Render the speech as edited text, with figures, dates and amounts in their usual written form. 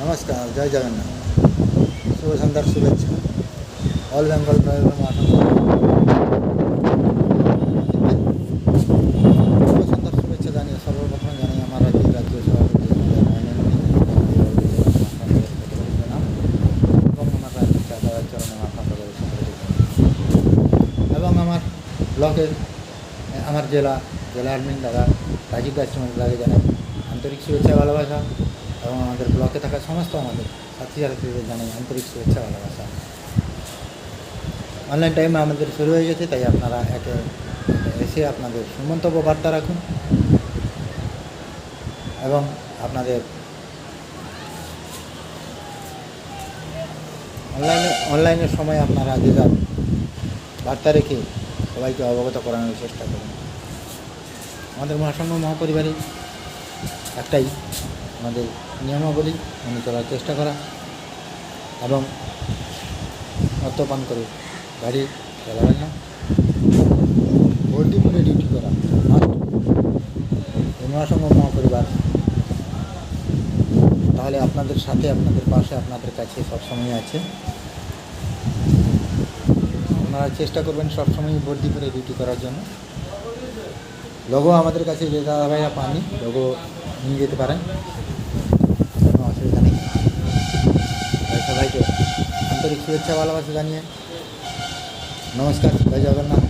নমস্কার, জয় জগন্নাথ। শুভ সন্ধ্যার শুভেচ্ছা। অল বেঙ্গল নবম আসন শুভ সন্ধ্যার শুভেচ্ছা জানিয়ে সর্বপ্রথমে জানাই আমার রাজ্য সভাপতি নাম এবং আমার রাজ্যের দাদার চরণে মাথা করে এবং আমার ব্লকের আমার জেলা অ্যাডমিন দাদা রাজীব দাসচন্দ্র দাকে জানাই আন্তরিক শুভেচ্ছা ভালোবাসা এবং আমাদের ব্লকে থাকা সমস্ত আমাদের ছাত্রছাত্রীদের জানাই আন্তরিক শুভেচ্ছা ভালোবাসা। অনলাইন টাইমে আমাদের শুরু হয়ে গেছে, তাই আপনারা এসে আপনাদের সুমন্তব্য বার্তা রাখুন এবং আপনাদের অনলাইনের সময় আপনারা যে যান বার্তা রেখে সবাইকে অবগত করানোর চেষ্টা করুন। আমাদের মহাসংঘ মহাপরিবারে একটাই আমাদের নিয়মাবলী মেনে চলার চেষ্টা করা এবং মদ্যপান করে গাড়ি চালাবেন না, ভর্তি করে ডিউটি করা এই মহাসংঘ মহাপরিবার তাহলে আপনাদের সাথে আপনাদের পাশে আপনাদের কাছে সবসময় আছে। আপনারা চেষ্টা করবেন সবসময় ভর্তি করে ডিউটি করার জন্য। লোগো আমাদের কাছে যে দাদা ভাইরা পাননি, লোগো নিয়ে যেতে পারেন, কোনো অসুবিধা নেই। তাই সবাইকে আন্তরিক শুভেচ্ছা ভালোবাসা জানিয়ে নমস্কার, জয় জগন্নাথ।